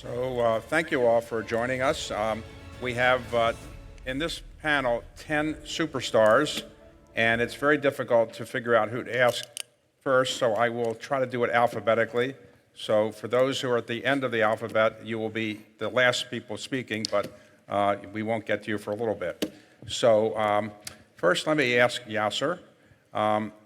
So thank you all for joining us. We have in this panel 10 superstars, and it's very difficult to figure out who to ask first, so I will try to do it alphabetically. So for those who are at the end of the alphabet, you will be the last people speaking, but we won't get to you for a little bit. So first, let me ask Yasir,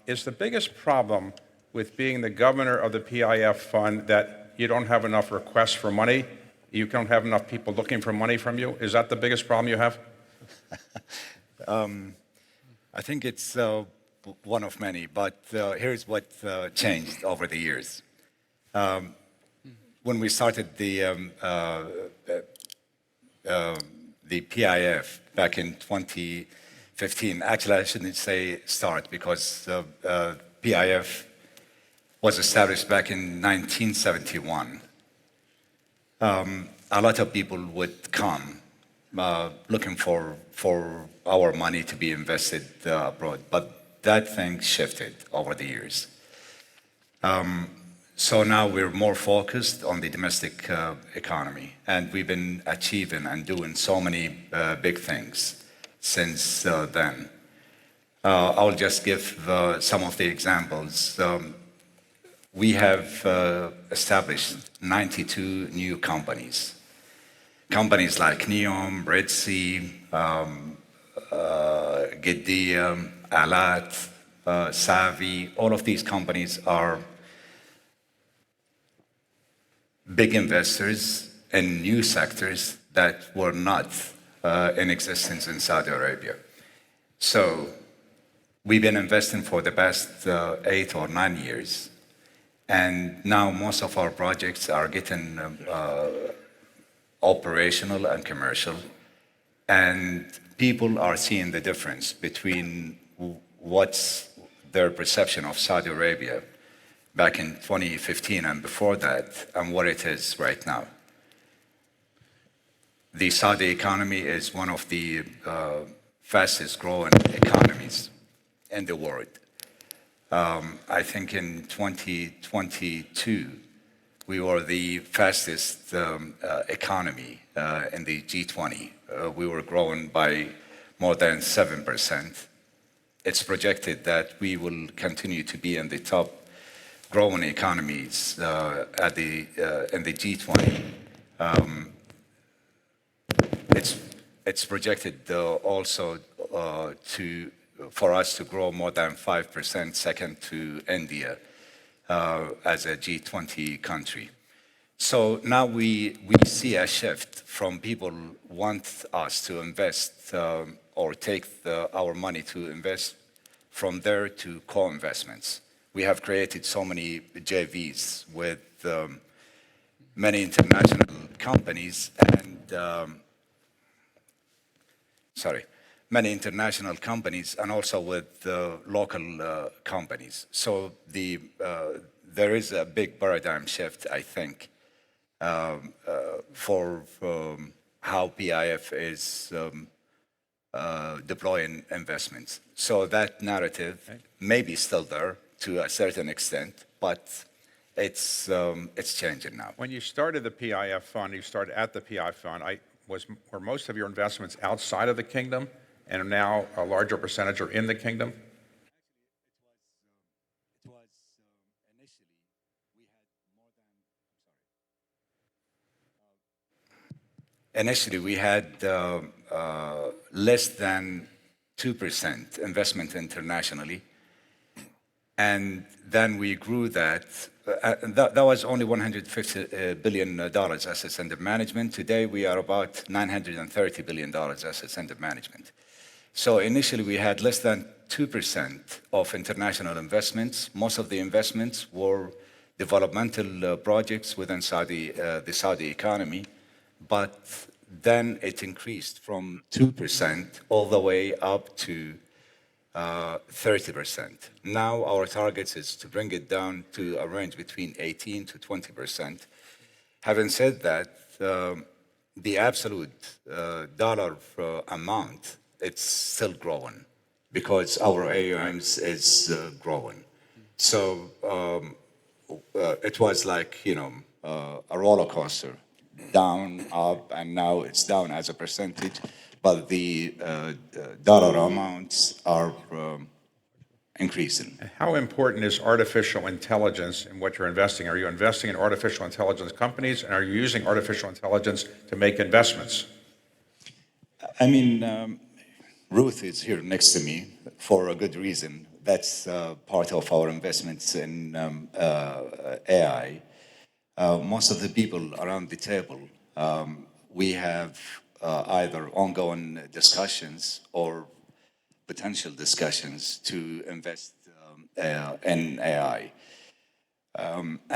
is the biggest problem with being the governor of the PIF fund that you don't have enough requests for money? You don't have enough people looking for money from you? Is that the biggest problem you have? I think it's one of many, but here's what changed over the years. When we started the PIF back in 2015, actually I shouldn't say start because PIF was established back in 1971. A lot of people would come looking for our money to be invested abroad, but that thing shifted over the years. So now we're more focused on the domestic economy, and we've been achieving and doing so many big things since then. I'll just give some of the examples. We have established 92 new companies. Companies like Neom, Red Sea, Giddia, Alat, Savi, all of these companies are big investors in new sectors that were not in existence in Saudi Arabia. So we've been investing for the past 8 or 9 years. And now most of our projects are getting operational and commercial. And people are seeing the difference between what's their perception of Saudi Arabia back in 2015 and before that and what it is right now. The Saudi economy is one of the fastest growing economies in the world. I think in 2022, we were the fastest economy in the G20. We were growing by more than 7%. It's projected that we will continue to be in the top growing economies in the G20. It's projected also for us to grow more than 5%, second to India as a G20 country. So now we see a shift from people want us to invest or take our money to invest from there to co-investments. We have created so many JVs with many international companies and many international companies and also with local companies. So there is a big paradigm shift, I think, for how PIF is deploying investments. So that narrative may be still there to a certain extent, but it's changing now. When you started the PIF fund, you started at the PI fund, were most of your investments outside of the kingdom? And now a larger percentage are in the kingdom? Initially, we had less than 2% investment internationally. And then we grew that. That was only $150 billion assets under management. Today, we are about $930 billion assets under management. So initially, we had less than 2% of international investments. Most of the investments were developmental projects within the Saudi economy. But then it increased from 2% all the way up to 30%. Now our target is to bring it down to a range between 18 to 20%. Having said that, the absolute dollar amount, it's still growing because our AUMs is growing. So it was like, a roller coaster down, up, and now it's down as a percentage, but the dollar amounts are increasing. How important is artificial intelligence in what you're investing? Are you investing in artificial intelligence companies, and are you using artificial intelligence to make investments? I mean, Ruth is here next to me for a good reason. That's part of our investments in AI. Most of the people around the table, we have either ongoing discussions or potential discussions to invest in AI.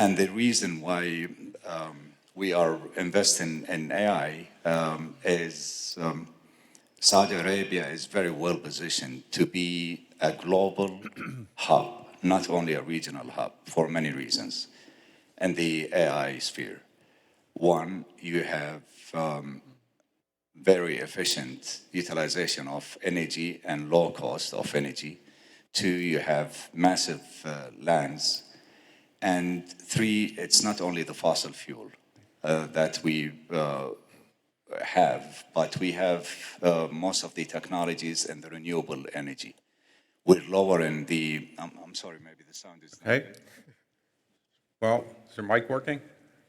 And the reason why we are investing in AI is Saudi Arabia is very well positioned to be a global hub, not only a regional hub, for many reasons, in the AI sphere. One, you have very efficient utilization of energy and low cost of energy. Two, you have massive lands. And three, it's not only the fossil fuel that we have, but we have most of the technologies and the renewable energy. We're lowering the, I'm sorry, maybe the sound is... Hey. Well, is your mic working?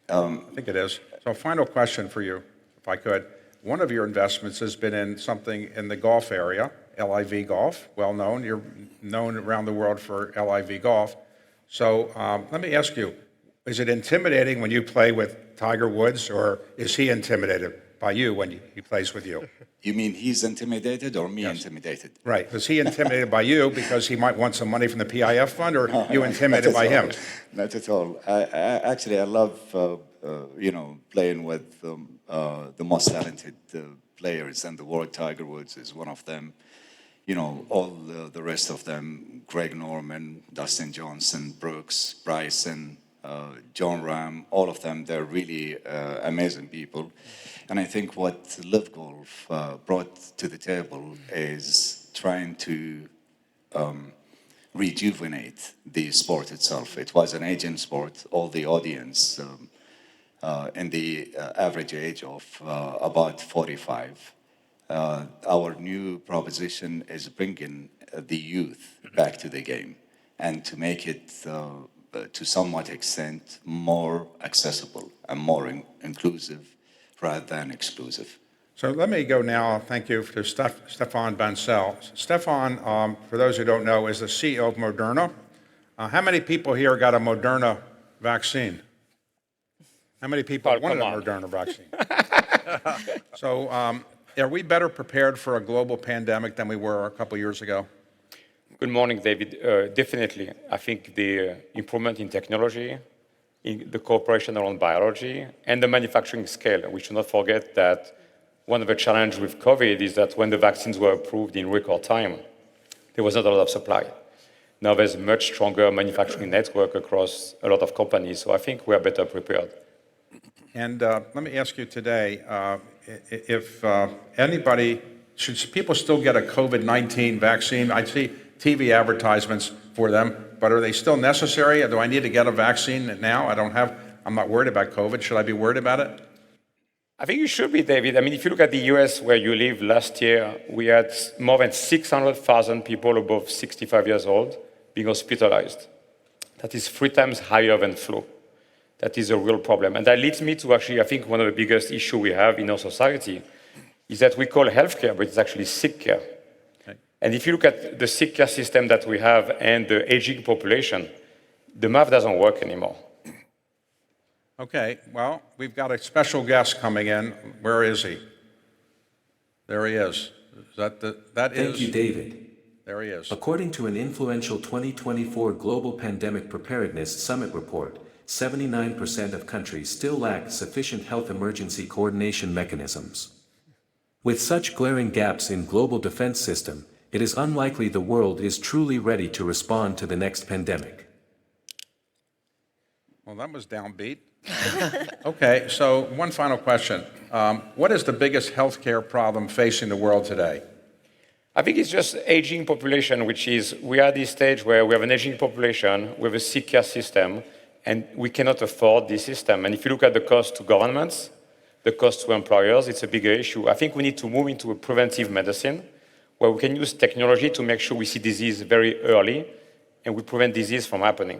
I think it is. So final question for you, if I could. One of your investments has been in something in the golf area, LIV Golf, well known. You're known around the world for LIV Golf. So let me ask you, is it intimidating when you play with Tiger Woods, or is he intimidated by you when he plays with you? You mean he's intimidated or me intimidated? Right. Is he intimidated by you because he might want some money from the PIF fund, or you intimidated by him? Not at all. Actually, I love, playing with the most talented players in the world. Tiger Woods is one of them. You know, all the rest of them, Greg Norman, Dustin Johnson, Brooks, Bryson, John Ram, all of them, they're really amazing people. And I think what Live Golf brought to the table is trying to rejuvenate the sport itself. It was an aging sport. All the audience in the average age of about 45. Our new proposition is bringing the youth back to the game and to make it, to somewhat extent, more accessible and more inclusive rather than exclusive. So let me go now, thank you, to Stéphane Bancel. Stéphane, for those who don't know, is the CEO of Moderna. How many people here got a Moderna vaccine? How many people wanted a Moderna vaccine? So are we better prepared for a global pandemic than we were a couple years ago? Good morning, David. Definitely. I think the improvement in technology, in the cooperation around biology, and the manufacturing scale. We should not forget that one of the challenges with COVID is that when the vaccines were approved in record time, there was not a lot of supply. Now there's a much stronger manufacturing network across a lot of companies, so I think we are better prepared. And let me ask you today, if anybody, should people still get a COVID-19 vaccine? I see TV advertisements for them, but are they still necessary? Do I need to get a vaccine now? I'm not worried about COVID. Should I be worried about it? I think you should be, David. I mean, if you look at the US where you live, last year, we had more than 600,000 people above 65 years old being hospitalized. That is 3 times higher than flu. That is a real problem. And that leads me to actually, I think one of the biggest issues we have in our society is that we call healthcare, but it's actually sick care. Okay. And if you look at the sick care system that we have and the aging population, the math doesn't work anymore. Okay, well, we've got a special guest coming in. Where is he? There he is. Thank you, David. There he is. According to an influential 2024 Global Pandemic Preparedness Summit report, 79% of countries still lack sufficient health emergency coordination mechanisms. With such glaring gaps in global defense system, it is unlikely the world is truly ready to respond to the next pandemic. Well, that was downbeat. Okay, so one final question. What is the biggest healthcare problem facing the world today? I think it's just aging population, which is we are at this stage where we have an aging population, we have a sick care system, and we cannot afford this system. And if you look at the cost to governments, the cost to employers, it's a bigger issue. I think we need to move into a preventive medicine where we can use technology to make sure we see disease very early and we prevent disease from happening.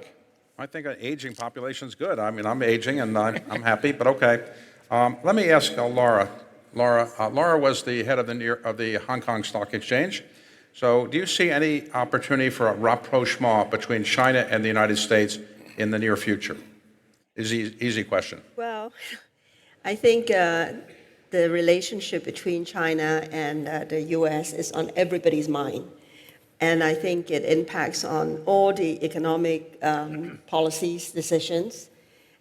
I think an aging population is good. I mean, I'm aging and I'm happy, but okay. Let me ask Laura. Laura was the head of the Hong Kong Stock Exchange. So do you see any opportunity for a rapprochement between China and the United States in the near future? Easy question. Well, I think the relationship between China and the US is on everybody's mind. And I think it impacts on all the economic policies, decisions.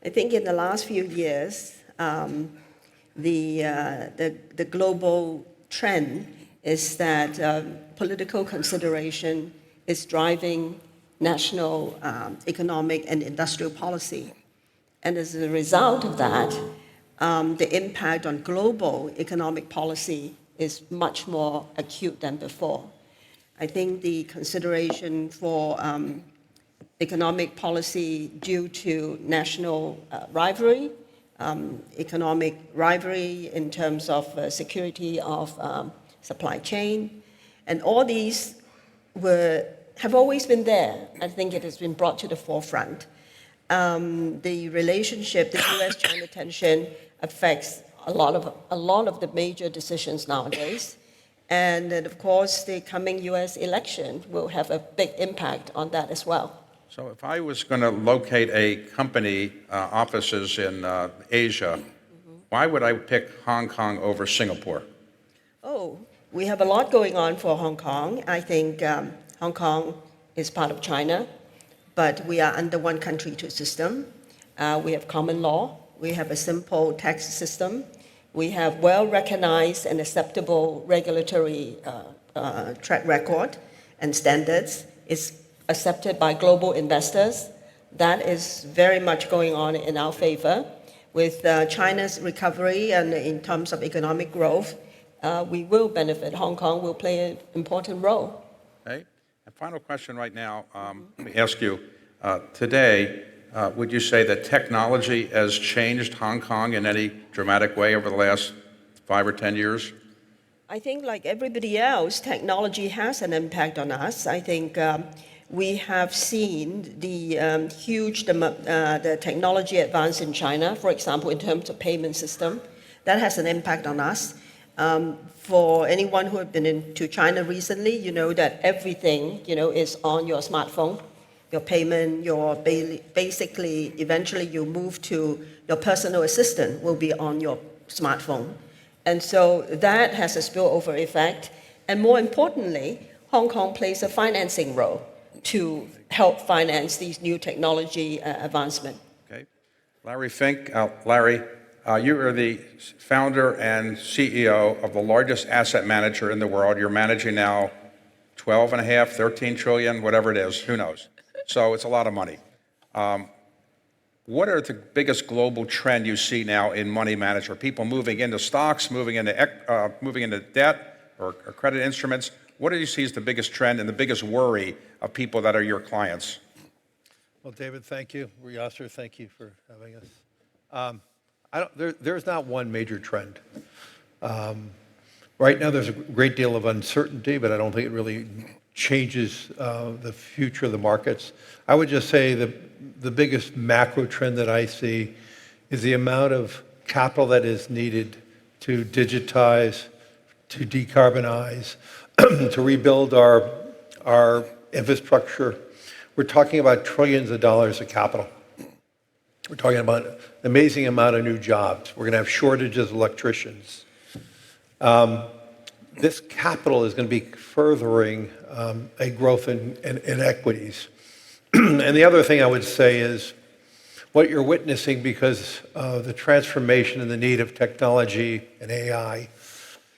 I think in the last few years, the global trend is that political consideration is driving national economic and industrial policy. And as a result of that, the impact on global economic policy is much more acute than before. I think the consideration for economic policy due to national rivalry, economic rivalry in terms of security of supply chain, and all these have always been there. I think it has been brought to the forefront. The relationship, the U.S.-China tension affects a lot of the major decisions nowadays. And then, of course, the coming U.S. election will have a big impact on that as well. So if I was going to locate a company offices in Asia, why would I pick Hong Kong over Singapore? Oh, we have a lot going on for Hong Kong. I think Hong Kong is part of China, but we are under one country, two system. We have common law. We have a simple tax system. We have well-recognized and acceptable regulatory track record and standards. It's accepted by global investors. That is very much going on in our favor. With China's recovery and in terms of economic growth, we will benefit. Hong Kong will play an important role. Okay. And final question right now. Let me ask you, today, would you say that technology has changed Hong Kong in any dramatic way over the last 5 or 10 years? I think like everybody else, technology has an impact on us. I think we have seen the huge the technology advance in China, for example, in terms of payment system. That has an impact on us. For anyone who has been into China recently, you know that everything, is on your smartphone. Your payment, basically, eventually you move to your personal assistant will be on your smartphone. And so that has a spillover effect. And more importantly, Hong Kong plays a financing role to help finance these new technology advancement. Okay. Larry Fink. Larry, you are the founder and CEO of the largest asset manager in the world. You're managing now 12 and a half, 13 trillion, whatever it is, who knows? So it's a lot of money. What are the biggest global trend you see now in money management? People moving into stocks, moving into debt or credit instruments. What do you see as the biggest trend and the biggest worry of people that are your clients? Well, David, thank you. Yasir, thank you for having us. There's not one major trend. Right now, there's a great deal of uncertainty, but I don't think it really changes the future of the markets. I would just say the biggest macro trend that I see is the amount of capital that is needed to digitize, to decarbonize, to rebuild our infrastructure. We're talking about trillions of dollars of capital. We're talking about an amazing amount of new jobs. We're going to have shortages of electricians. This capital is going to be furthering a growth in equities. And the other thing I would say is what you're witnessing because of the transformation and the need of technology and AI,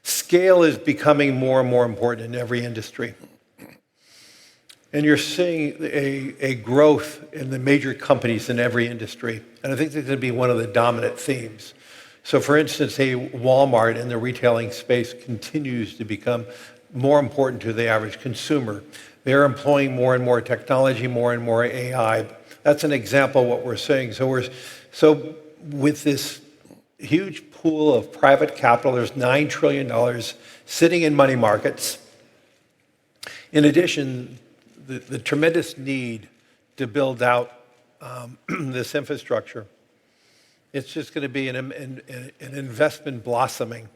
scale is becoming more and more important in every industry. And you're seeing a growth in the major companies in every industry. And I think that's going to be one of the dominant themes. So for instance, Walmart in the retailing space continues to become more important to the average consumer. They're employing more and more technology, more and more AI. That's an example of what we're seeing. So with this huge pool of private capital. There's $9 trillion sitting in money markets. In addition, the tremendous need to build out this infrastructure, it's just going to be an investment blossoming.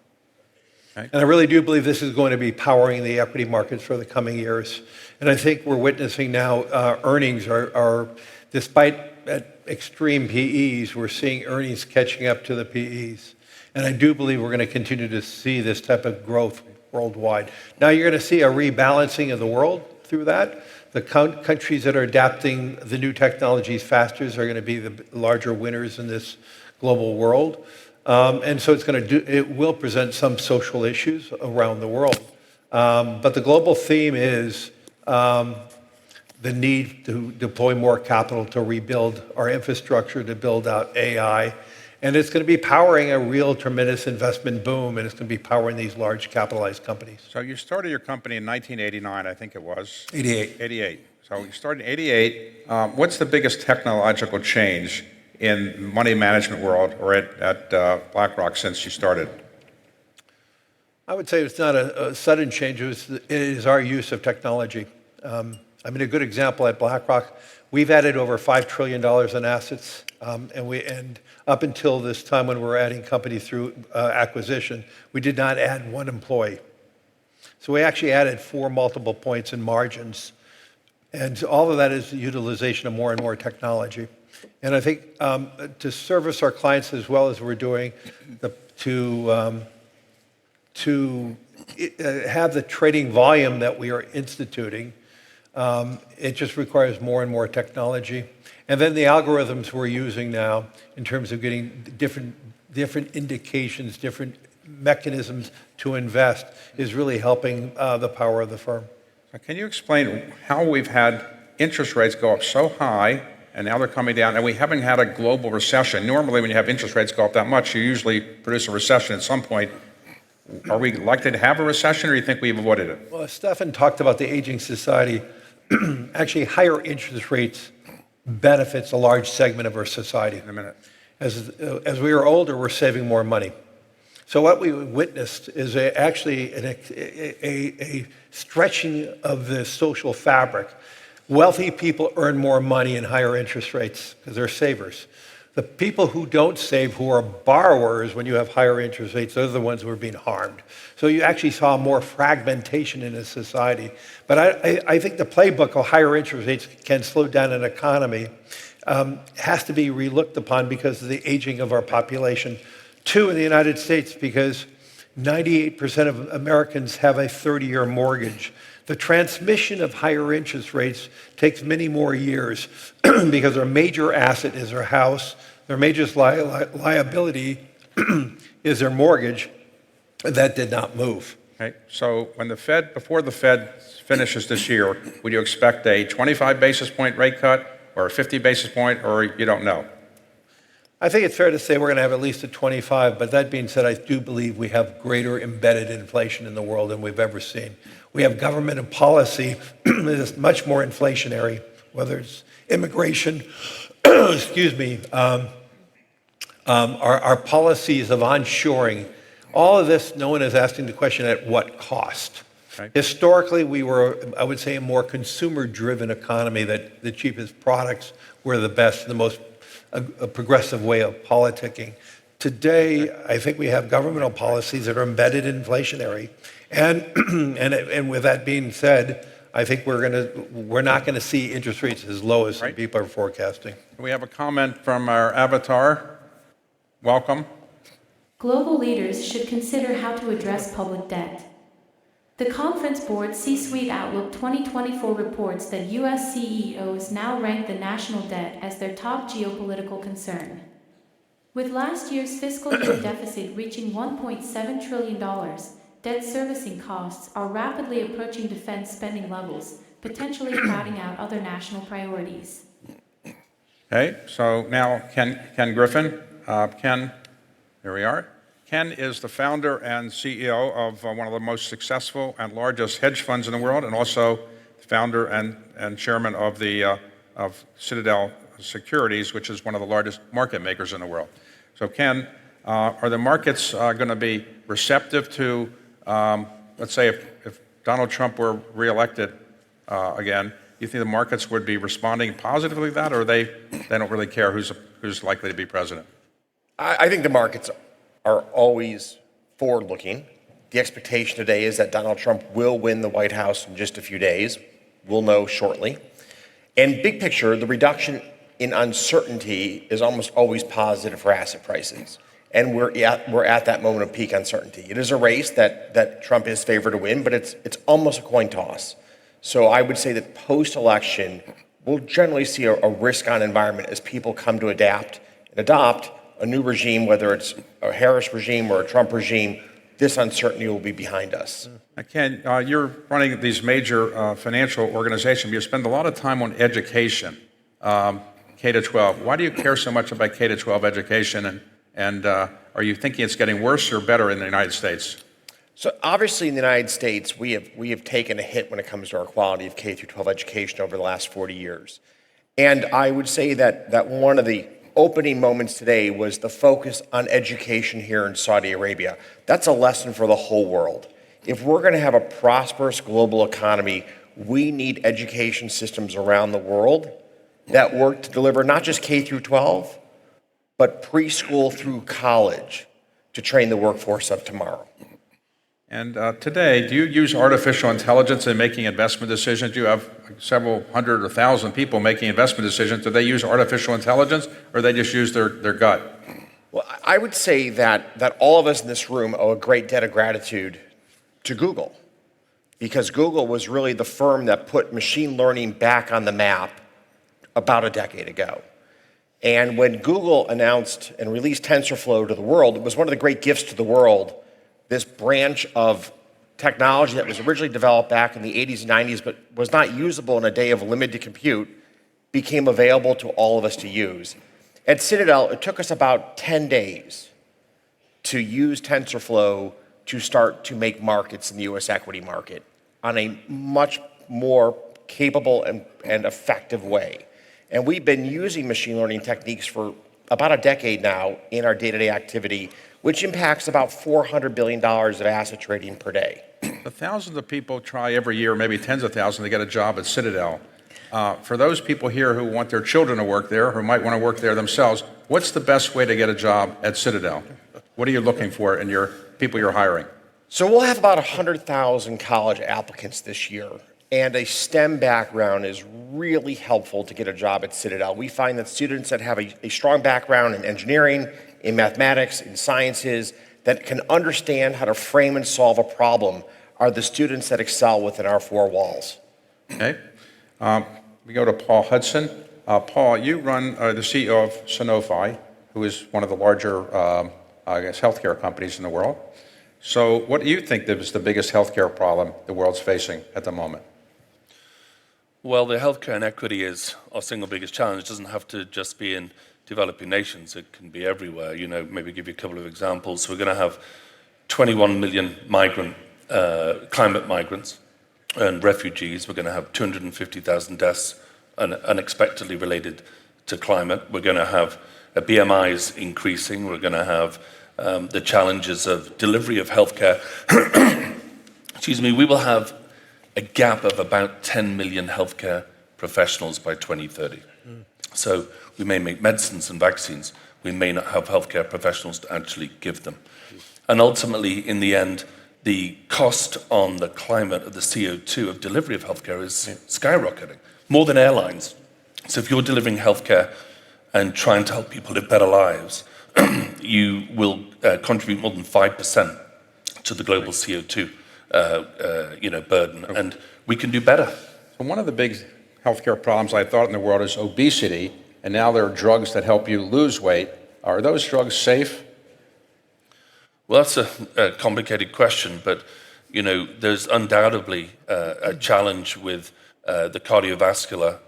Okay. And I really do believe this is going to be powering the equity markets for the coming years. And I think we're witnessing now earnings are despite at extreme PEs, we're seeing earnings catching up to the PEs. And I do believe we're going to continue to see this type of growth worldwide. Now you're going to see a rebalancing of the world through that. The countries that are adapting the new technologies faster are going to be the larger winners in this global world. And so it will present some social issues around the world. But the global theme is the need to deploy more capital to rebuild our infrastructure, to build out AI. And it's going to be powering a real tremendous investment boom, and it's going to be powering these large capitalized companies. So you started your company in 1989, I think it was. 88. 88. So you started in 88. What's the biggest technological change in money management world or at BlackRock since you started? I would say it's not a sudden change. It is our use of technology. I mean, a good example at BlackRock, we've added over $5 trillion in assets, and up until this time when we're adding company through acquisition, we did not add one employee. So we actually added 4 multiple points in margins. And all of that is the utilization of more and more technology. And I think to service our clients as well as we're doing, to have the trading volume that we are instituting, it just requires more and more technology. And then the algorithms we're using now in terms of getting different indications, different mechanisms to invest is really helping the power of the firm. So can you explain how we've had interest rates go up so high and now they're coming down and we haven't had a global recession? Normally when you have interest rates go up that much, you usually produce a recession at some point. Are we likely to have a recession, or do you think we've avoided it? Well, Stéphane talked about the aging society. Actually, higher interest rates benefits a large segment of our society. In a minute. As we are older, we're saving more money. So what we witnessed is actually a stretching of the social fabric. Wealthy people earn more money in higher interest rates because they're savers. The people who don't save, who are borrowers, when you have higher interest rates, those are the ones who are being harmed. So you actually saw more fragmentation in a society. But I think the playbook of higher interest rates can slow down an economy has to be relooked upon because of the aging of our population. 2, in the United States, because 98% of Americans have a 30-year mortgage. The transmission of higher interest rates takes many more years because their major asset is their house, their major liability is their mortgage. That did not move. Okay. So when before the Fed finishes this year, would you expect a 25 basis point rate cut or a 50 basis point, or you don't know? I think it's fair to say we're going to have at least a 25, but that being said, I do believe we have greater embedded inflation in the world than we've ever seen. We have government and policy that is much more inflationary, whether it's immigration, excuse me, our policies of onshoring. All of this, no one is asking the question at what cost. Right. Historically, we were, I would say, a more consumer-driven economy that the cheapest products were the best, the most a progressive way of politicking. Today, I think we have governmental policies that are embedded inflationary. And with that being said, I think we're not going to see interest rates as low as some people are forecasting. We have a comment from our avatar. Welcome. Global leaders should consider how to address public debt. The Conference Board C-Suite Outlook 2024 reports that U.S. CEOs now rank the national debt as their top geopolitical concern. With last year's fiscal year deficit reaching $1.7 trillion, debt servicing costs are rapidly approaching defense spending levels, potentially crowding out other national priorities. Okay, so now Ken Griffin. Ken, here we are. Ken is the founder and CEO of one of the most successful and largest hedge funds in the world, and also the founder and chairman of Citadel Securities, which is one of the largest market makers in the world. So Ken, Are the markets going to be receptive to, let's say, if Donald Trump were reelected again, you think the markets would be responding positively to that, or they don't really care who's likely to be president? I think the markets are always forward-looking. The expectation today is that Donald Trump will win the White House in just a few days. We'll know shortly. And big picture, the reduction in uncertainty is almost always positive for asset prices. And we're at that moment of peak uncertainty. It is a race that Trump is favored to win, but it's almost a coin toss. So I would say that post-election, we'll generally see a risk-on environment as people come to adapt and adopt a new regime, whether it's a Harris regime or a Trump regime. This uncertainty will be behind us. Ken, you're running these major financial organizations. You spend a lot of time on education, K-12. Why do you care so much about K-12 education, and are you thinking it's getting worse or better in the United States? So obviously in the United States, we have taken a hit when it comes to our quality of K-12 education over the last 40 years. And I would say that one of the opening moments today was the focus on education here in Saudi Arabia. That's a lesson for the whole world. If we're going to have a prosperous global economy, we need education systems around the world that work to deliver not just K through 12, but preschool through college to train the workforce of tomorrow. And today, do you use artificial intelligence in making investment decisions? You have several hundred or thousand people making investment decisions. Do they use artificial intelligence, or they just use their gut? Well, I would say that all of us in this room owe a great debt of gratitude to Google, because Google was really the firm that put machine learning back on the map about a decade ago. And when Google announced and released TensorFlow to the world, it was one of the great gifts to the world. This branch of technology that was originally developed back in the 80s and 90s but was not usable in a day of limited compute became available to all of us to use. At Citadel, it took us about 10 days to use TensorFlow to start to make markets in the US equity market on a much more capable and effective way. And we've been using machine learning techniques for about a decade now in our day-to-day activity, which impacts about $400 billion of asset trading per day. The thousands of people try every year, maybe tens of thousands, to get a job at Citadel. For those people here who want their children to work there, who might want to work there themselves, what's the best way to get a job at Citadel? What are you looking for in your people you're hiring? So we'll have about 100,000 college applicants this year, and a STEM background is really helpful to get a job at Citadel. We find that students that have a strong background in engineering, in mathematics, in sciences, that can understand how to frame and solve a problem are the students that excel within our four walls. Okay. We go to Paul Hudson. Paul, you run the CEO of Sanofi, who is one of the larger, healthcare companies in the world. So what do you think is the biggest healthcare problem the world's facing at the moment? Well, the healthcare inequity is our single biggest challenge. It doesn't have to just be in developing nations. It can be everywhere. Maybe give you a couple of examples. We're going to have 21 million climate migrants and refugees. We're going to have 250,000 deaths unexpectedly related to climate. We're going to have BMIs increasing. We're going to have the challenges of delivery of healthcare. Excuse me. We will have a gap of about 10 million healthcare professionals by 2030. So we may make medicines and vaccines. We may not have healthcare professionals to actually give them. And ultimately, in the end, the cost on the climate of the CO2 of delivery of healthcare is skyrocketing, more than airlines. So if you're delivering healthcare and trying to help people live better lives, you will contribute more than 5% to the global CO2 burden, and we can do better. So one of the big healthcare problems I thought in the world is obesity, and now there are drugs that help you lose weight. Are those drugs safe? Well, that's a complicated question, but there's undoubtedly a challenge with the cardiovascular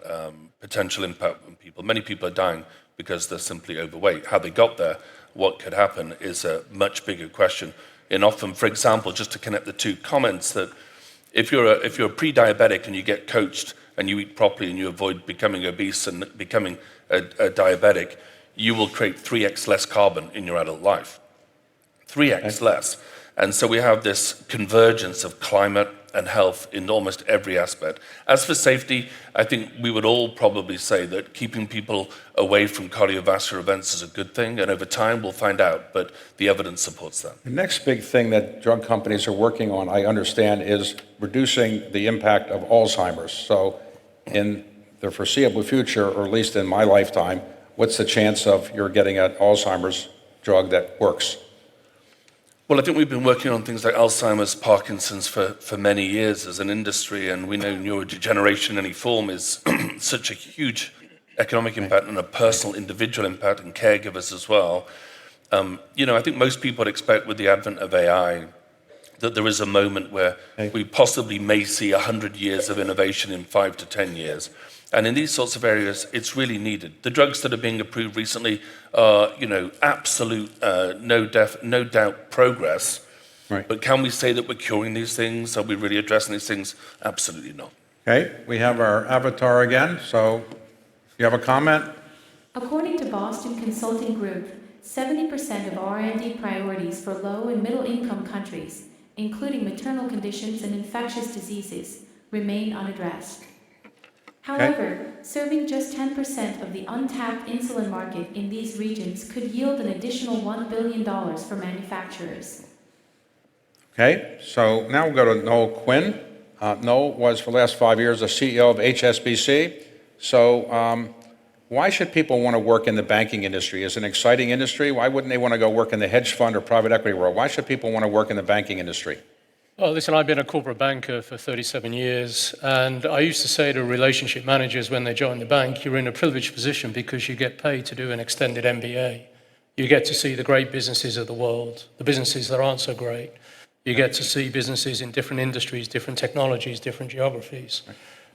potential impact on people. Many people are dying because they're simply overweight. How they got there, what could happen, is a much bigger question. And often, for example, just to connect the two comments, that if you're a pre-diabetic and you get coached and you eat properly and you avoid becoming obese and becoming a diabetic, you will create 3x less carbon in your adult life. 3x less. And so we have this convergence of climate and health in almost every aspect. As for safety, I think we would all probably say that keeping people away from cardiovascular events is a good thing, and over time we'll find out, but the evidence supports that. The next big thing that drug companies are working on, I understand, is reducing the impact of Alzheimer's. So in the foreseeable future, or at least in my lifetime, what's the chance of you're getting an Alzheimer's drug that works? Well, I think we've been working on things like Alzheimer's, Parkinson's for many years as an industry, and we know neurodegeneration in any form is such a huge economic impact and a personal, individual impact, and caregivers as well. I think most people would expect with the advent of AI that there is a moment where we possibly may see 100 years of innovation in 5 to 10 years. And in these sorts of areas, it's really needed. The drugs that are being approved recently are, absolute, no doubt progress. Right. But can we say that we're curing these things? Are we really addressing these things? Absolutely not. Okay, we have our avatar again. So you have a comment? According to Boston Consulting Group, 70% of R&D priorities for low and middle income countries, including maternal conditions and infectious diseases, remain unaddressed. However, serving just 10% of the untapped insulin market in these regions could yield an additional $1 billion for manufacturers. Okay, so now we'll go to Noel Quinn. Noel was for the last 5 years the CEO of HSBC. So why should people want to work in the banking industry? Is it an exciting industry? Why wouldn't they want to go work in the hedge fund or private equity world? Why should people want to work in the banking industry? Well, listen, I've been a corporate banker for 37 years, and I used to say to relationship managers when they join the bank, you're in a privileged position because you get paid to do an extended MBA. You get to see the great businesses of the world, the businesses that aren't so great. You get to see businesses in different industries, different technologies, different geographies,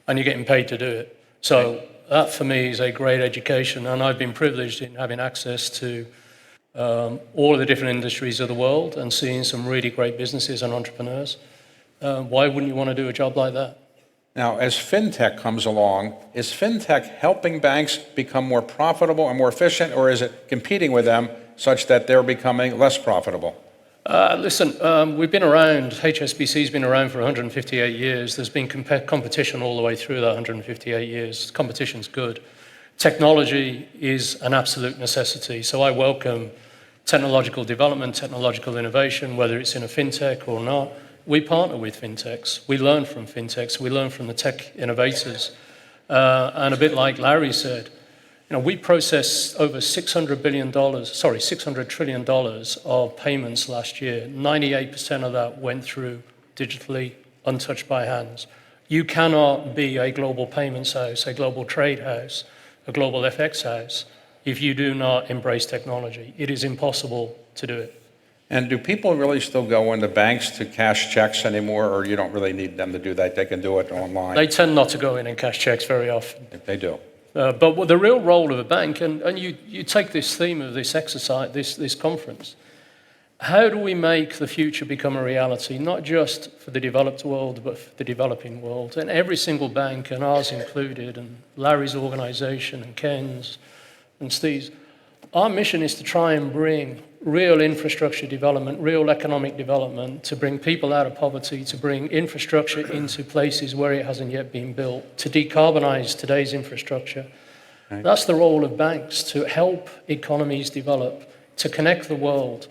and you're getting paid to do it. So that, for me, is a great education, and I've been privileged in having access to all of the different industries of the world and seeing some really great businesses and entrepreneurs. Why wouldn't you want to do a job like that? Now, as fintech comes along, is fintech helping banks become more profitable and more efficient, or is it competing with them such that they're becoming less profitable? Listen, we've been around, HSBC's been around for 158 years. There's been competition all the way through that 158 years. Competition's good. Technology is an absolute necessity. So I welcome technological development, technological innovation, whether it's in a fintech or not. We partner with fintechs. We learn from fintechs. We learn from the tech innovators. And a bit like Larry said, we processed over $600 trillion of payments last year. 98% of that went through digitally, untouched by hands. You cannot be a global payments house, a global trade house, a global FX house, if you do not embrace technology. It is impossible to do it. And do people really still go into banks to cash checks anymore, or you don't really need them to do that? They can do it online? They tend not to go in and cash checks very often. They do. But the real role of a bank, and you take this theme of this exercise, this conference, how do we make the future become a reality, not just for the developed world, but for the developing world? And every single bank, and ours included, and Larry's organization, and Ken's, and Steve's, our mission is to try and bring real infrastructure development, real economic development, to bring people out of poverty, to bring infrastructure into places where it hasn't yet been built, to decarbonize today's infrastructure. Right. That's the role of banks, to help economies develop, to connect the world.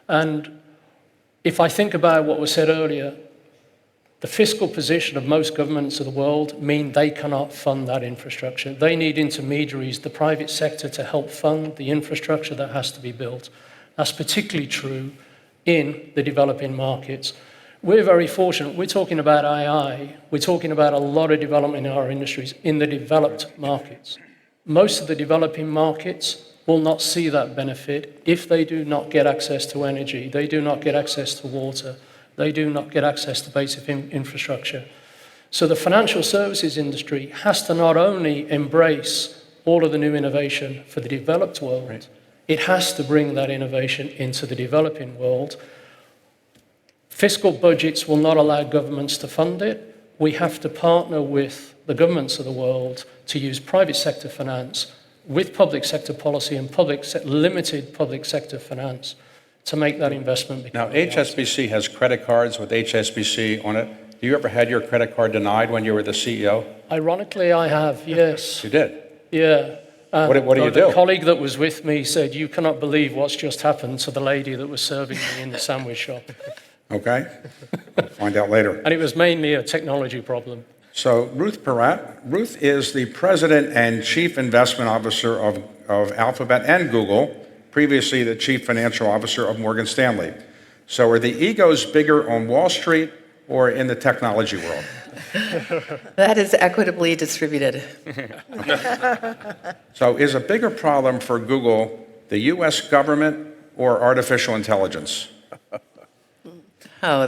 And if I think about what was said earlier, the fiscal position of most governments of the world mean they cannot fund that infrastructure. They need intermediaries, the private sector, to help fund the infrastructure that has to be built. That's particularly true in the developing markets. We're very fortunate. We're talking about AI. We're talking about a lot of development in our industries in the developed markets. Most of the developing markets will not see that benefit if they do not get access to energy, they do not get access to water, they do not get access to basic infrastructure. So the financial services industry has to not only embrace all of the new innovation for the developed world, right, it has to bring that innovation into the developing world. Fiscal budgets will not allow governments to fund it. We have to partner with the governments of the world to use private sector finance with public sector policy and limited public sector finance to make that investment become Now, a reality. HSBC has credit cards with HSBC on it. Do you ever had your credit card denied when you were the CEO? Ironically, I have, yes. You did. Yeah. What do you do? The colleague that was with me said, "You cannot believe what's just happened to the lady that was serving me in the sandwich shop." Okay. We'll find out later. And it was mainly a technology problem. So Ruth Peratt. Ruth is the president and chief investment officer of Alphabet and Google, previously the chief financial officer of Morgan Stanley. So are the egos bigger on Wall Street or in the technology world? That is equitably distributed. So is a bigger problem for Google the U.S. government or artificial intelligence? Oh,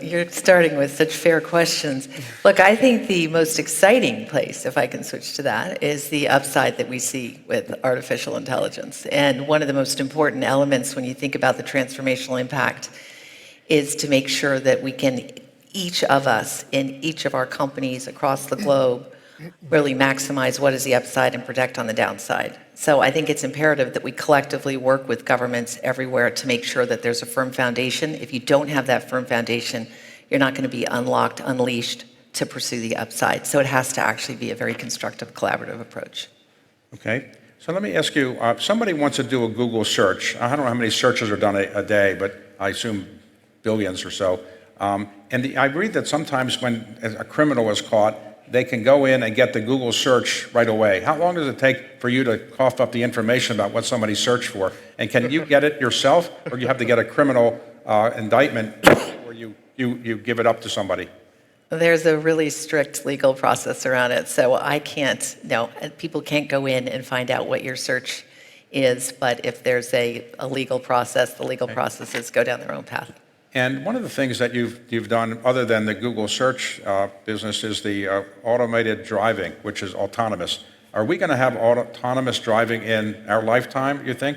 you're starting with such fair questions. Look, I think the most exciting place, if I can switch to that, is the upside that we see with artificial intelligence. And one of the most important elements when you think about the transformational impact is to make sure that we can, each of us in each of our companies across the globe, really maximize what is the upside and protect on the downside. So I think it's imperative that we collectively work with governments everywhere to make sure that there's a firm foundation. If you don't have that firm foundation, you're not going to be unlocked, unleashed to pursue the upside. So it has to actually be a very constructive, collaborative approach. Okay. So let me ask you, somebody wants to do a Google search. I don't know how many searches are done a day, but I assume billions or so. I read that sometimes when a criminal is caught, they can go in and get the Google search right away. How long does it take for you to cough up the information about what somebody searched for? And can you get it yourself, or do you have to get a criminal indictment where you give it up to somebody? There's a really strict legal process around it, so I can't, no, people can't go in and find out what your search is, but if there's a legal process, the legal processes go down their own path. And one of the things that you've done, other than the Google search business, is the automated driving, which is autonomous. Are we going to have autonomous driving in our lifetime, you think?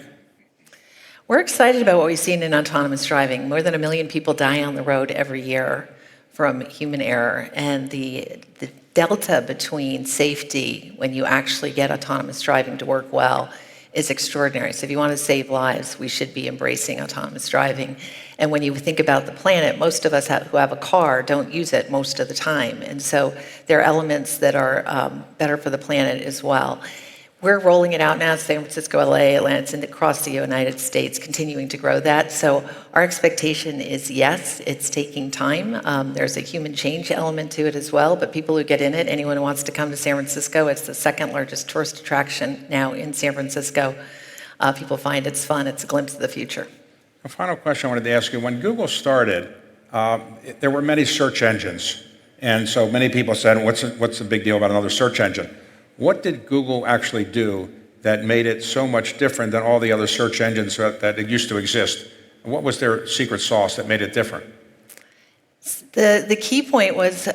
We're excited about what we've seen in autonomous driving. More than 1 million people die on the road every year from human error. And the delta between safety when you actually get autonomous driving to work well is extraordinary. So if you want to save lives, we should be embracing autonomous driving. And when you think about the planet, most of us who have a car don't use it most of the time. And so there are elements that are better for the planet as well. We're rolling it out now, San Francisco, LA, Atlanta, and across the United States, continuing to grow that. So our expectation is, yes, it's taking time. There's a human change element to it as well, but people who get in it, anyone who wants to come to San Francisco, it's the second largest tourist attraction now in San Francisco. People find it's fun. It's a glimpse of the future. A final question I wanted to ask you. When Google started, there were many search engines. And so many people said, what's the big deal about another search engine? What did Google actually do that made it so much different than all the other search engines that used to exist? And what was their secret sauce that made it different? The key point was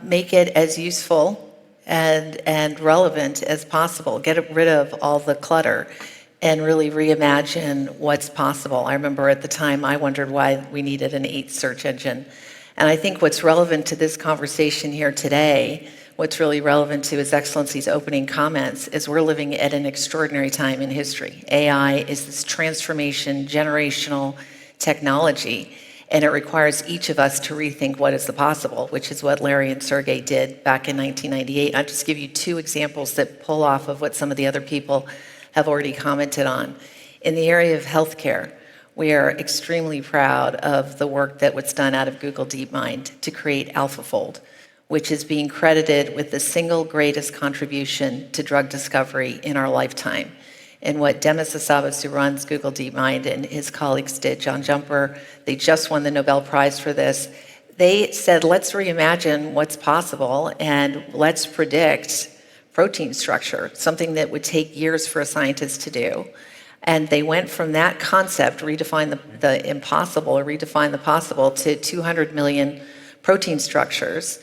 make it as useful and relevant as possible. Get rid of all the clutter and really reimagine what's possible. I remember at the time I wondered why we needed an 8th search engine. And I think what's relevant to this conversation here today, what's really relevant to His Excellency's opening comments, is we're living at an extraordinary time in history. AI is this transformation, generational technology, and it requires each of us to rethink what is the possible, which is what Larry and Sergey did back in 1998. I'll just give you 2 examples that pull off of what some of the other people have already commented on. In the area of healthcare, we are extremely proud of the work that was done out of Google DeepMind to create AlphaFold, which is being credited with the single greatest contribution to drug discovery in our lifetime. And what Demis Hassabis, who runs Google DeepMind, and his colleagues did, John Jumper, they just won the Nobel Prize for this. They said, let's reimagine what's possible and let's predict protein structure, something that would take years for a scientist to do. And they went from that concept, redefine the impossible or redefine the possible, to 200 million protein structures,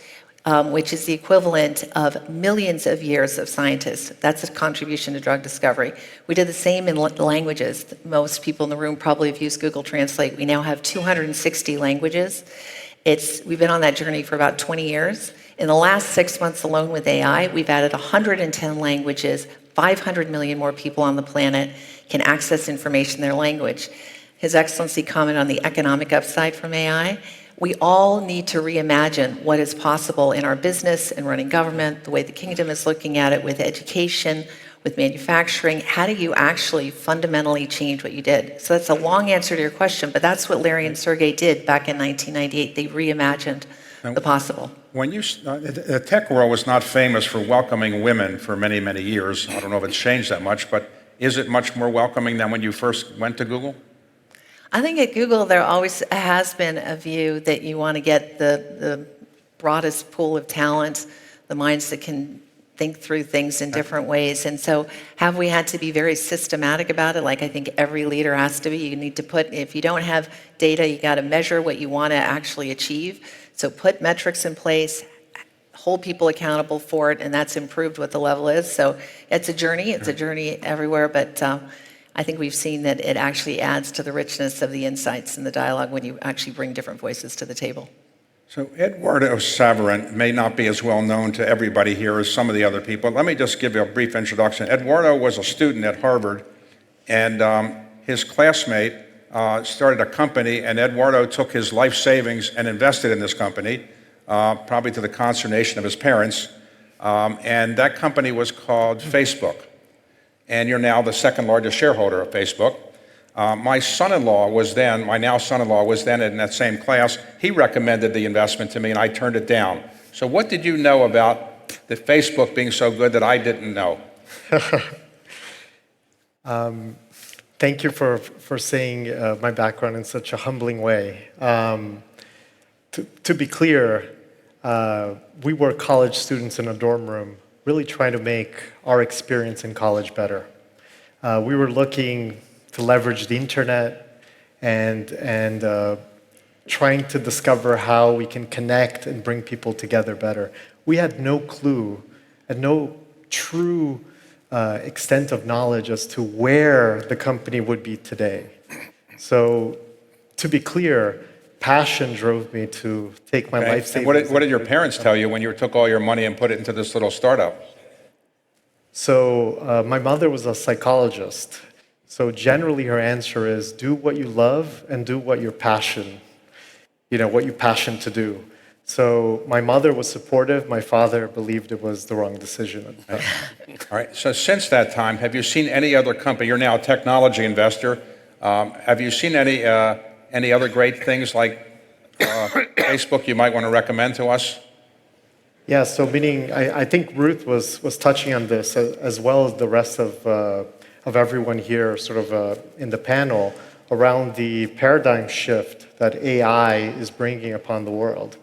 which is the equivalent of millions of years of scientists. That's a contribution to drug discovery. We did the same in languages. Most people in the room probably have used Google Translate. We now have 260 languages. We've been on that journey for about 20 years. In the last 6 months alone with AI, we've added 110 languages. 500 million more people on the planet can access information in their language. His Excellency commented on the economic upside from AI. We all need to reimagine what is possible in our business and running government, the way the kingdom is looking at it with education, with manufacturing. How do you actually fundamentally change what you did? So that's a long answer to your question, but that's what Larry and Sergey did back in 1998. They reimagined the possible. When the tech world was not famous for welcoming women for many, many years. I don't know if it's changed that much, but is it much more welcoming than when you first went to Google? I think at Google, there always has been a view that you want to get the broadest pool of talent, the minds that can think through things in different ways. And so have we had to be very systematic about it? Like I think every leader has to be. You need to put, if you don't have data, you got to measure what you want to actually achieve. So put metrics in place, hold people accountable for it, and that's improved what the level is. So it's a journey everywhere, but I think we've seen that it actually adds to the richness of the insights and the dialogue when you actually bring different voices to the table. So Eduardo Saverin may not be as well known to everybody here as some of the other people. Let me just give you a brief introduction. Eduardo was a student at Harvard, and his classmate started a company, and Eduardo took his life savings and invested in this company, probably to the consternation of his parents. And that company was called Facebook. And you're now the second largest shareholder of Facebook. My now son-in-law was then in that same class. He recommended the investment to me, and I turned it down. So what did you know about the Facebook being so good that I didn't know? Thank you for saying my background in such a humbling way. To be clear, we were college students in a dorm room, really trying to make our experience in college better. We were looking to leverage the internet and trying to discover how we can connect and bring people together better. We had no clue and no true extent of knowledge as to where the company would be today. So, to be clear, passion drove me to take my life savings. What did your parents tell you when you took all your money and put it into this little startup? So, my mother was a psychologist. So generally her answer is do what you love and do what you're passionate to do. So my mother was supportive. My father believed it was the wrong decision. All right. So since that time, have you seen any other company? You're now a technology investor. Have you seen any other great things like Facebook you might want to recommend to us? Yeah. So meaning, I think Ruth was touching on this as well as the rest of everyone here, sort of in the panel, around the paradigm shift that AI is bringing upon the world.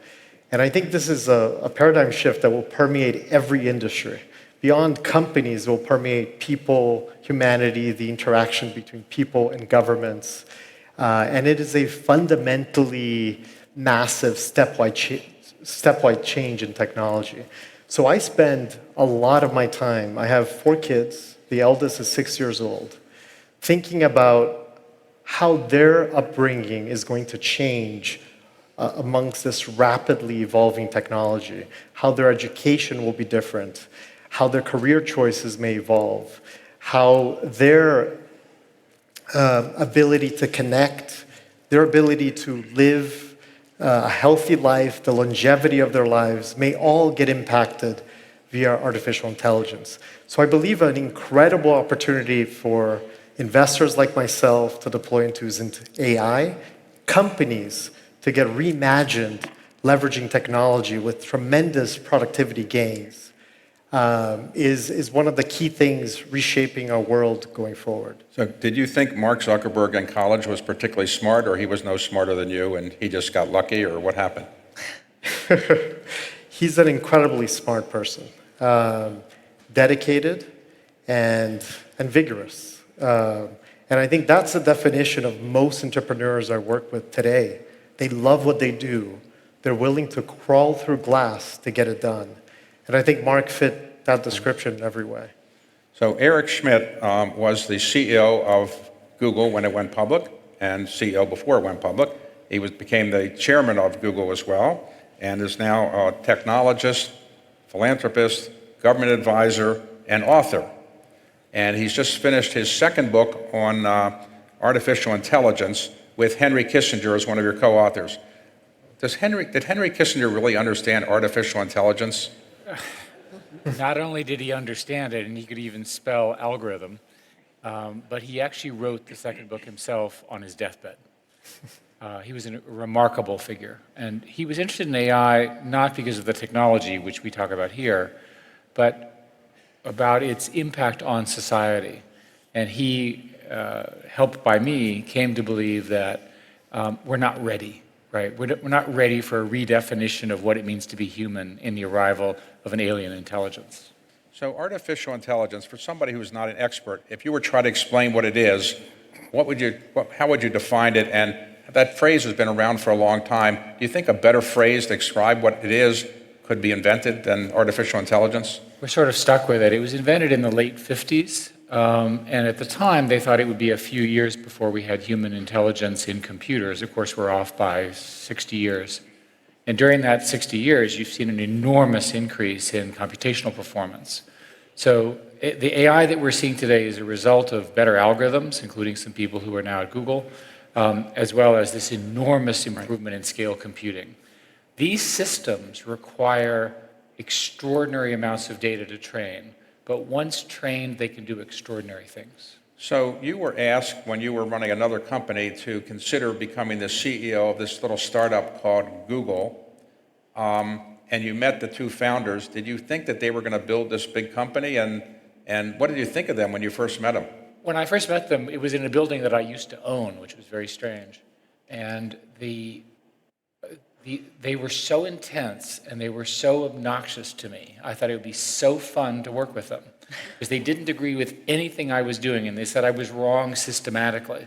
And I think this is a paradigm shift that will permeate every industry. Beyond companies, it will permeate people, humanity, the interaction between people and governments. And it is a fundamentally massive stepwise change in technology. So I spend a lot of my time, I have 4 kids, the eldest is 6 years old, thinking about how their upbringing is going to change amongst this rapidly evolving technology, how their education will be different, how their career choices may evolve, how their ability to connect, their ability to live a healthy life, the longevity of their lives may all get impacted via artificial intelligence. So I believe an incredible opportunity for investors like myself to deploy into AI, companies to get reimagined, leveraging technology with tremendous productivity gains, is one of the key things reshaping our world going forward. So did you think Mark Zuckerberg in college was particularly smart, or he was no smarter than you and he just got lucky, or what happened? He's an incredibly smart person, dedicated and vigorous. And I think that's the definition of most entrepreneurs I work with today. They love what they do. They're willing to crawl through glass to get it done. And I think Mark fit that description in every way. So Eric Schmidt was the CEO of Google when it went public, and CEO before it went public. He became the chairman of Google as well, and is now a technologist, philanthropist, government advisor, and author. And he's just finished his second book on artificial intelligence with Henry Kissinger as one of your co-authors. Did Henry Kissinger really understand artificial intelligence? Not only did he understand it, and he could even spell algorithm, but he actually wrote the second book himself on his deathbed. He was a remarkable figure. And he was interested in AI not because of the technology, which we talk about here, but about its impact on society. And he, helped by me, came to believe that we're not ready, right? We're not ready for a redefinition of what it means to be human in the arrival of an alien intelligence. So artificial intelligence, for somebody who's not an expert, if you were trying to explain what it is, how would you define it? And that phrase has been around for a long time. Do you think a better phrase to describe what it is could be invented than artificial intelligence? We're sort of stuck with it. It was invented in the late 50s, and at the time they thought it would be a few years before we had human intelligence in computers. Of course, we're off by 60 years. And during that 60 years, you've seen an enormous increase in computational performance. So the AI that we're seeing today is a result of better algorithms, including some people who are now at Google, as well as this enormous improvement in scale computing. These systems require extraordinary amounts of data to train, but once trained, they can do extraordinary things. So you were asked when you were running another company to consider becoming the CEO of this little startup called Google, and you met the two founders. Did you think that they were going to build this big company? And what did you think of them when you first met them? When I first met them, it was in a building that I used to own, which was very strange. And they were so intense and they were so obnoxious to me. I thought it would be so fun to work with them because they didn't agree with anything I was doing and they said I was wrong systematically.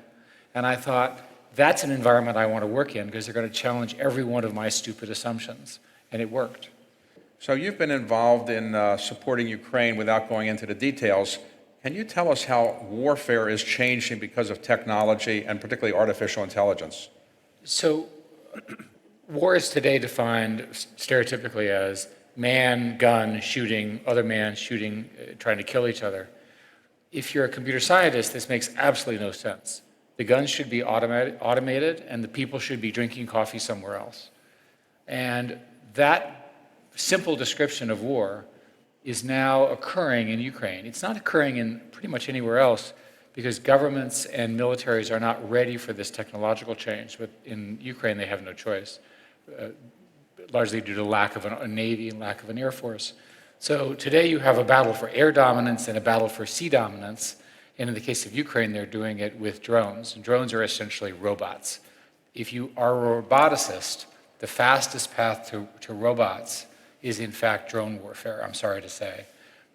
And I thought, that's an environment I want to work in because they're going to challenge every one of my stupid assumptions. And it worked. So you've been involved in supporting Ukraine without going into the details. Can you tell us how warfare is changing because of technology and particularly artificial intelligence? So war is today defined stereotypically as man, gun, shooting, other man, shooting, trying to kill each other. If you're a computer scientist, this makes absolutely no sense. The guns should be automated and the people should be drinking coffee somewhere else. And that simple description of war is now occurring in Ukraine. It's not occurring in pretty much anywhere else because governments and militaries are not ready for this technological change. But in Ukraine, they have no choice, largely due to lack of a navy and lack of an air force. So today you have a battle for air dominance and a battle for sea dominance. And in the case of Ukraine, they're doing it with drones. And drones are essentially robots. If you are a roboticist, the fastest path to robots is in fact drone warfare, I'm sorry to say.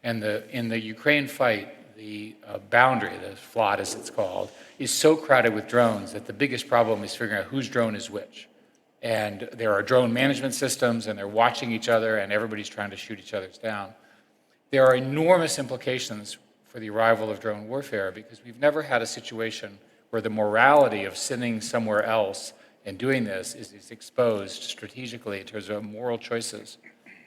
And in the Ukraine fight, the boundary, the FLOT as it's called, is so crowded with drones that the biggest problem is figuring out whose drone is which. And there are drone management systems and they're watching each other and everybody's trying to shoot each other's down. There are enormous implications for the arrival of drone warfare because we've never had a situation where the morality of sitting somewhere else and doing this is exposed strategically in terms of moral choices.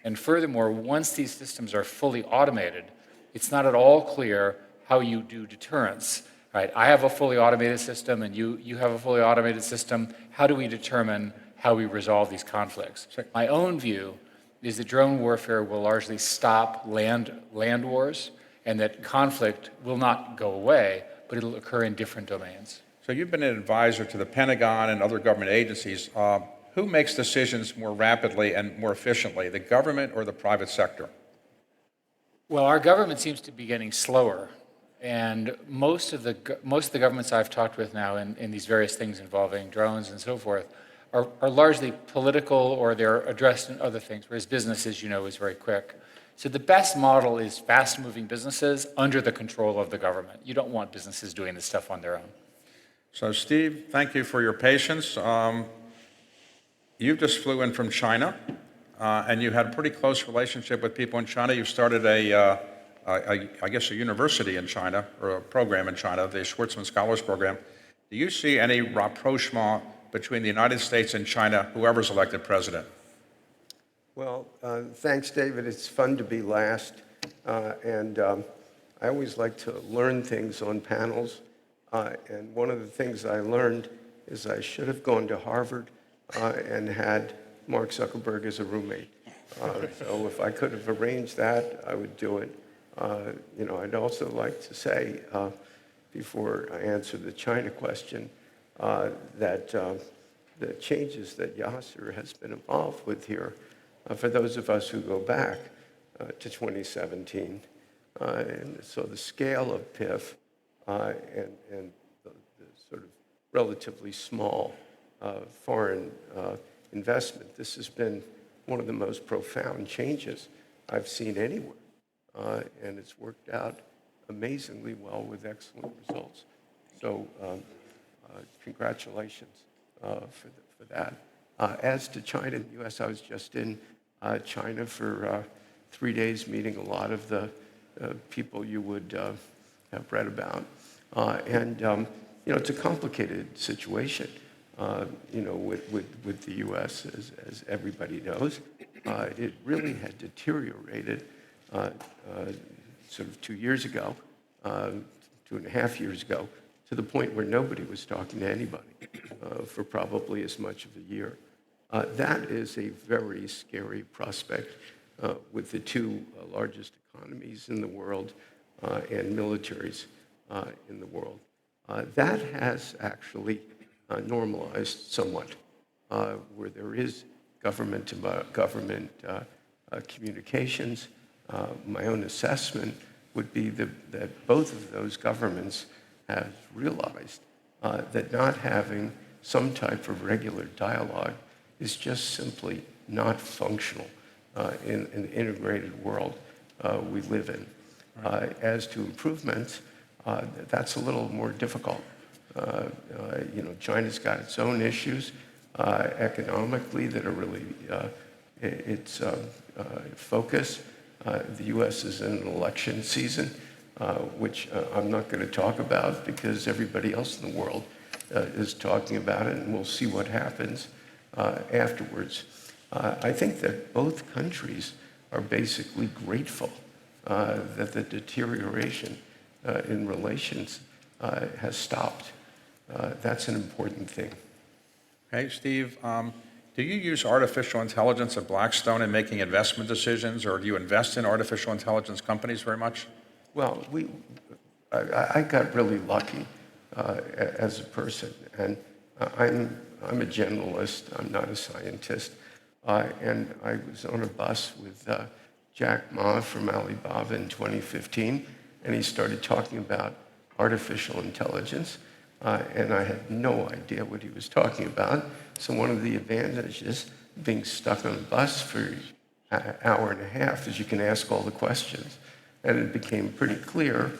And furthermore, once these systems are fully automated, it's not at all clear how you do deterrence. Right? I have a fully automated system and you have a fully automated system. How do we determine how we resolve these conflicts? My own view is that drone warfare will largely stop land wars and that conflict will not go away, but it'll occur in different domains. So you've been an advisor to the Pentagon and other government agencies. Who makes decisions more rapidly and more efficiently, the government or the private sector? Well, our government seems to be getting slower. And most of the governments I've talked with now in these various things involving drones and so forth are largely political or they're addressed in other things, whereas business, as you know, is very quick. So the best model is fast-moving businesses under the control of the government. You don't want businesses doing this stuff on their own. So Steve, thank you for your patience. You just flew in from China, and you had a pretty close relationship with people in China. You started I guess a university in China, or a program in China, the Schwarzman Scholars Program. Do you see any rapprochement between the United States and China, whoever's elected president? Well, thanks, David. It's fun to be last. And I always like to learn things on panels. And one of the things I learned is I should have gone to Harvard and had Mark Zuckerberg as a roommate. So if I could have arranged that, I would do it. I'd also like to say, before I answer the China question, that the changes that Yasir has been involved with here, for those of us who go back to 2017, and so the scale of PIF and the sort of relatively small foreign investment, this has been one of the most profound changes I've seen anywhere. And it's worked out amazingly well with excellent results. So congratulations for that. As to China and the US, I was just in China for 3 days meeting a lot of the people you would have read about. It's a complicated situation, with the US, as everybody knows. It really had deteriorated sort of 2 years ago, 2.5 years ago, to the point where nobody was talking to anybody for probably as much of a year. That is a very scary prospect with the two largest economies in the world and militaries in the world. That has actually normalized somewhat, where there is government-to-government communications. My own assessment would be that both of those governments have realized that not having some type of regular dialogue is just simply not functional in the integrated world we live in. As to improvements, that's a little more difficult. China's got its own issues economically that are really its focus. The U.S. is in an election season, which I'm not going to talk about because everybody else in the world is talking about it, and we'll see what happens afterwards. I think that both countries are basically grateful that the deterioration in relations has stopped. That's an important thing. Hey, Steve, do you use artificial intelligence at Blackstone in making investment decisions, or do you invest in artificial intelligence companies very much? Well, I got really lucky as a person, and I'm a generalist. I'm not a scientist. And I was on a bus with Jack Ma from Alibaba in 2015, and he started talking about artificial intelligence, and I had no idea what he was talking about. So one of the advantages of being stuck on a bus for an hour and a half is you can ask all the questions. And it became pretty clear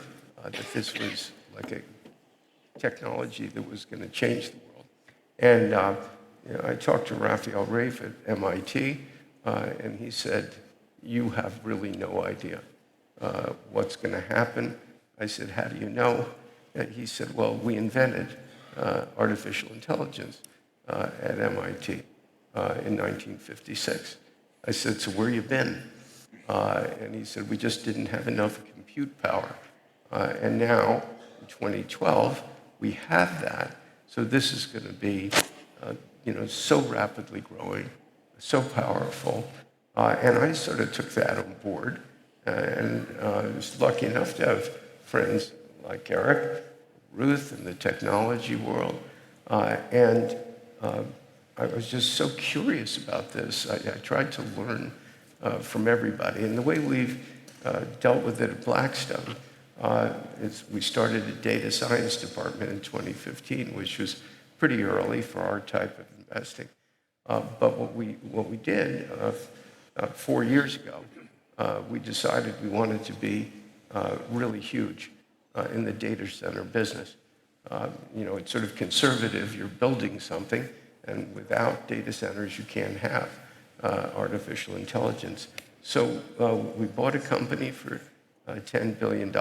that this was like a technology that was going to change the world. And I talked to Raphael Rafe at MIT, and he said, "You have really no idea what's going to happen." I said, "How do you know?" And he said, "Well, we invented artificial intelligence at MIT in 1956. I said, "So where you been?" And he said, "We just didn't have enough compute power. And now, in 2012, we have that. So this is going to be, so rapidly growing, so powerful." And I sort of took that on board. And I was lucky enough to have friends like Eric, Ruth in the technology world. And I was just so curious about this. I tried to learn from everybody. And the way we've dealt with it at Blackstone is we started a data science department in 2015, which was pretty early for our type of investing. But what we did 4 years ago, we decided we wanted to be really huge in the data center business. It's sort of conservative. You're building something, and without data centers, you can't have artificial intelligence. So we bought a company for $10 billion,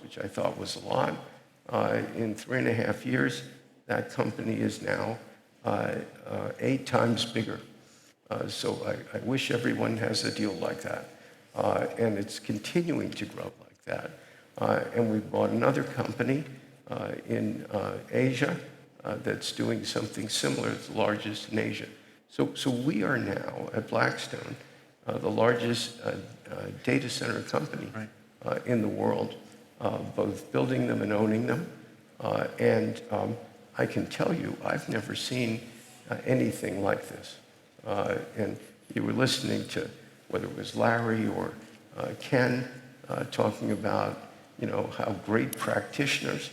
which I thought was a lot. In 3.5 years, that company is now 8 times bigger. So I wish everyone has a deal like that. And it's continuing to grow like that. And we bought another company in Asia that's doing something similar. It's the largest in Asia. So we are now at Blackstone the largest data center company in the world, both building them and owning them. And I can tell you, I've never seen anything like this. And you were listening to whether it was Larry or Ken talking about, how great practitioners,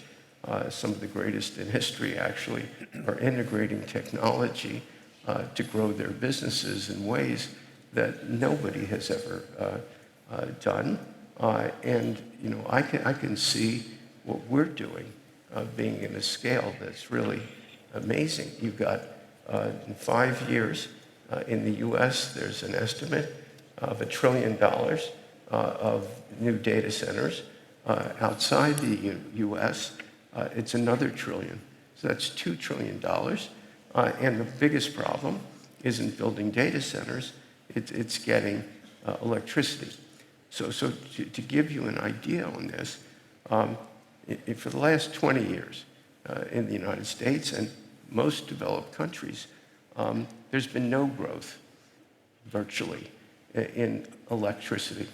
some of the greatest in history actually, are integrating technology to grow their businesses in ways that nobody has ever done. And I can see what we're doing being in a scale that's really amazing. You've got in 5 years in the U.S. there's an estimate of $1 trillion of new data centers. Outside the U.S. It's another trillion. So that's $2 trillion. And the biggest problem isn't building data centers, it's getting electricity. So to give you an idea on this, for the last 20 years in the United States and most developed countries, there's been no growth, virtually, in electricity.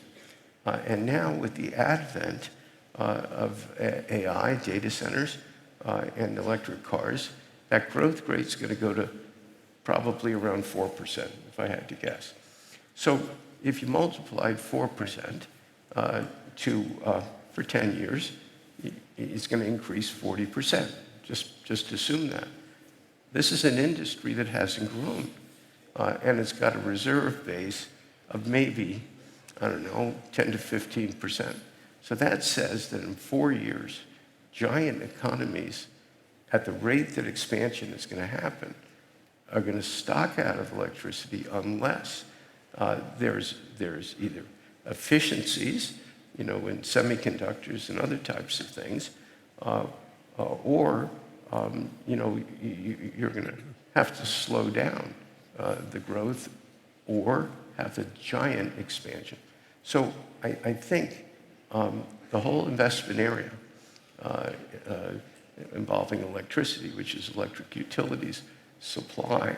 And now with the advent of AI, data centers, and electric cars, that growth rate's going to go to probably around 4%, if I had to guess. So if you multiplied 4% for 10 years, it's going to increase 40%. Just assume that. This is an industry that hasn't grown, and it's got a reserve base of maybe, 10 to 15%. So that says that in 4 years, giant economies, at the rate that expansion is going to happen, are going to stock out of electricity unless there's either efficiencies, in semiconductors and other types of things, or you're going to have to slow down the growth or have a giant expansion. So I think the whole investment area involving electricity, which is electric utilities, supply,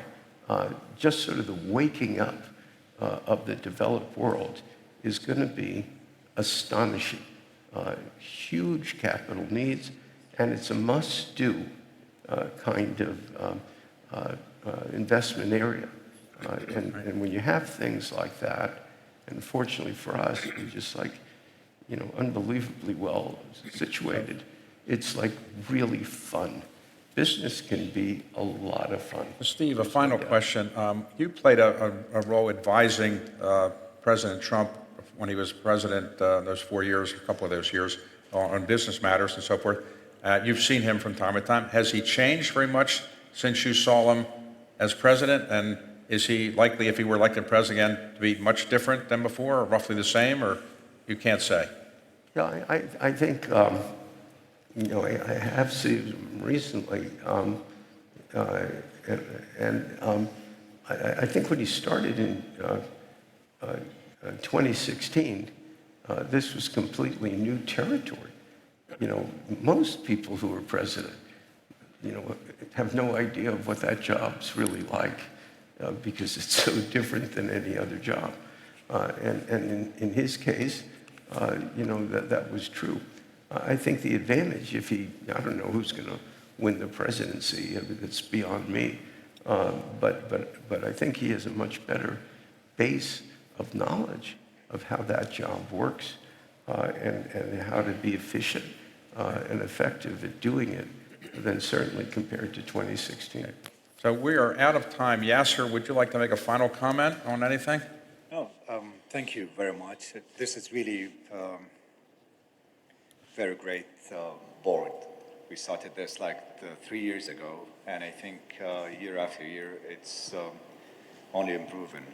just sort of the waking up of the developed world is going to be astonishing. Huge capital needs, and it's a must-do kind of investment area. And when you have things like that, and fortunately for us, we're just unbelievably well situated, it's really fun. Business can be a lot of fun. Steve, a final question. You played a role advising President Trump when he was president those 4 years, a couple of those years, on business matters and so forth. You've seen him from time to time. Has he changed very much since you saw him as president? And is he likely, if he were elected president again, to be much different than before, or roughly the same, or you can't say? Yeah, I think, I have seen him recently, and I think when he started in 2016, this was completely new territory. Most people who are president, have no idea of what that job's really like because it's so different than any other job. And in his case, that was true. I think the advantage, I don't know who's going to win the presidency, it's beyond me, but I think he has a much better base of knowledge of how that job works and how to be efficient and effective at doing it than certainly compared to 2016. So we are out of time. Yasir, would you like to make a final comment on anything? No, thank you very much. This is really very great board. We started this 3 years ago, and I think year after year it's only improving.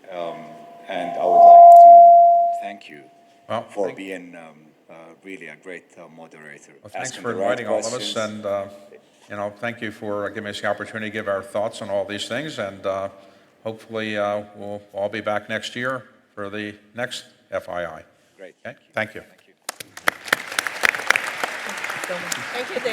And I would like to thank you for being really a great moderator. Well, thanks for inviting all of us, and thank you for giving us the opportunity to give our thoughts on all these things, and hopefully we'll all be back next year for the next FII. Great. Okay? Thank you. Thank you, David.